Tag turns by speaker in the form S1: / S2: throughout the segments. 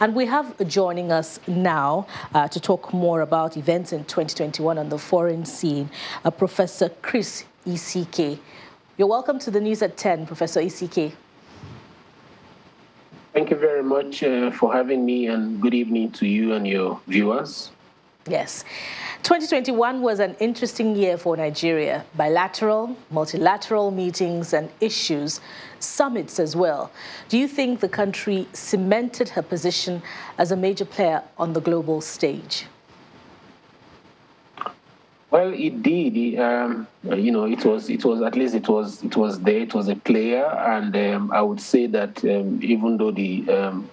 S1: And we have joining us now to talk more about events in 2021 on the foreign scene, Professor Chris Isike. You're welcome to the News at 10, Professor Isike.
S2: Thank you very much for having me, and good evening to you and your viewers.
S1: Yes. 2021 was an interesting year for Nigeria. Bilateral, multilateral meetings and issues, summits as well. Do you think the country cemented her position as a major player on the global stage?
S2: Well, it did. It was at least it was there. It was a player, and I would say that even though the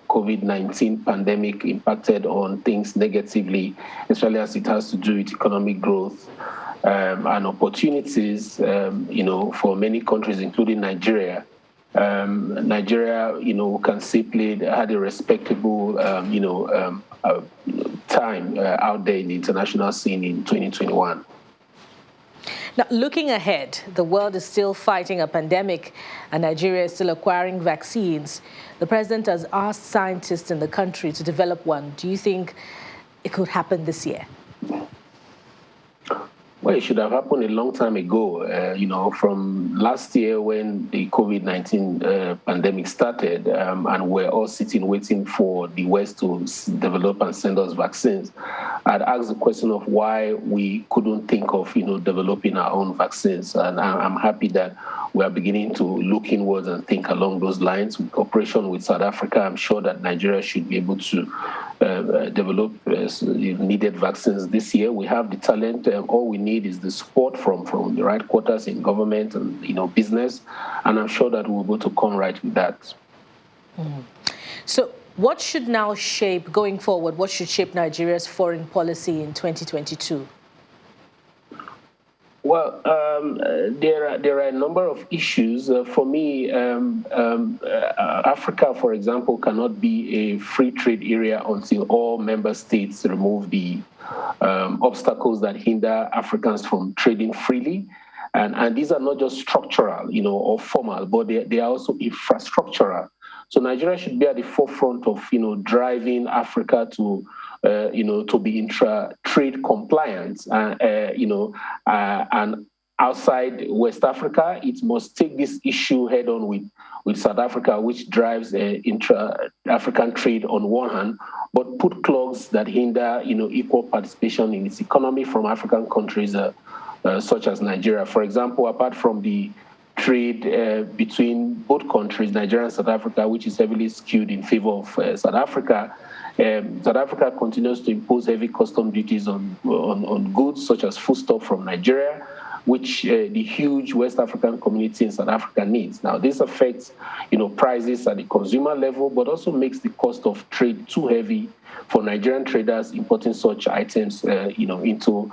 S2: COVID-19 pandemic impacted on things negatively, especially as it has to do with economic growth and opportunities, for many countries, including Nigeria. Nigeria, can simply had a respectable, time out there in the international scene in 2021.
S1: Now, looking ahead, the world is still fighting a pandemic and Nigeria is still acquiring vaccines. The president has asked scientists in the country to develop one. Do you think it could happen this year?
S2: Well, it should have happened a long time ago, from last year when the COVID-19 pandemic started, and we're all sitting waiting for the West to develop and send us vaccines. I'd asked the question of why we couldn't think of, developing our own vaccines. And I'm happy that we are beginning to look inwards and think along those lines. With cooperation with South Africa, I'm sure that Nigeria should be able to develop needed vaccines this year. We have the talent. All we need is the support from the right quarters in government and business, and I'm sure that we'll be able to come right with that.
S1: So what should now shape, going forward, what should shape Nigeria's foreign policy in 2022?
S2: Well, there are a number of issues. For me, Africa, for example, cannot be a free trade area until all member states remove the obstacles that hinder Africans from trading freely. And these are not just structural, or formal, but they are also infrastructural. So Nigeria should be at the forefront of, driving Africa to be intra-trade compliant, and outside West Africa, it must take this issue head on with South Africa, which drives intra-African trade on one hand, but put clogs that hinder, equal participation in its economy from African countries such as Nigeria. For example, apart from the trade between both countries, Nigeria and South Africa, which is heavily skewed in favor of South Africa. South Africa continues to impose heavy custom duties on goods such as foodstuff from Nigeria, which the huge West African community in South Africa needs. Now, this affects, prices at the consumer level, but also makes the cost of trade too heavy for Nigerian traders importing such items, into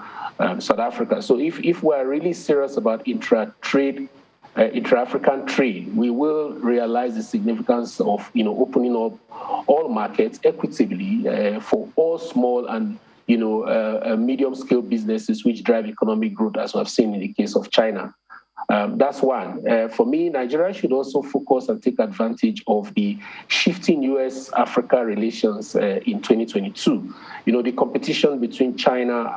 S2: South Africa. So if we are really serious about intra-African trade, we will realize the significance of, opening up all markets equitably for all small and, medium-scale businesses which drive economic growth, as we have seen in the case of China. That's one. For me, Nigeria should also focus and take advantage of the shifting U.S.-Africa relations in 2022. The competition between China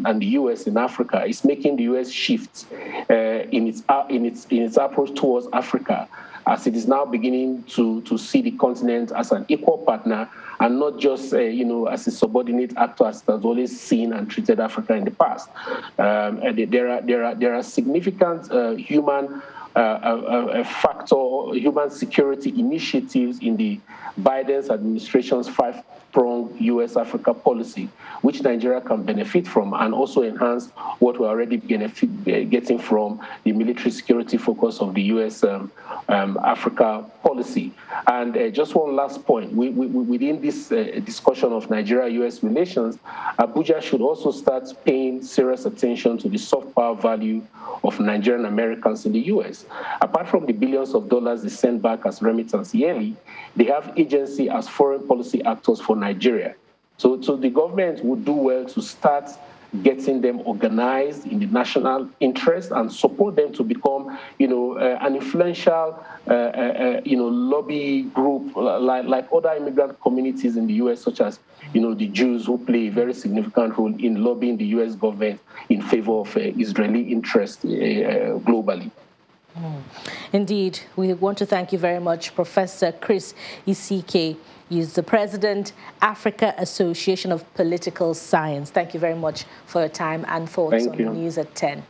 S2: and the U.S. in Africa is making the U.S. shift in its approach towards Africa, as it is now beginning to see the continent as an equal partner and not just, as a subordinate actor as it has always seen and treated Africa in the past. There are significant human security initiatives in the Biden's administration's five-pronged U.S.-Africa policy, which Nigeria can benefit from and also enhance what we're already getting from the military security focus of the U.S. Africa policy. And just one last point, within this discussion of Nigeria-U.S. relations, Abuja should also start paying serious attention to the soft power value of Nigerian Americans in the U.S. Apart from the billions of dollars they send back as remittance yearly, they have agency as foreign policy actors for Nigeria. So the government would do well to start getting them organized in the national interest and support them to become, an influential, lobby group like other immigrant communities in the U.S., such as, the Jews, who play a very significant role in lobbying the U.S. government in favor of Israeli interests globally.
S1: Indeed, we want to thank you very much, Professor Chris Isike. He's the President, Africa Association of Political Science. Thank you very much for your time and thoughts on the news at 10.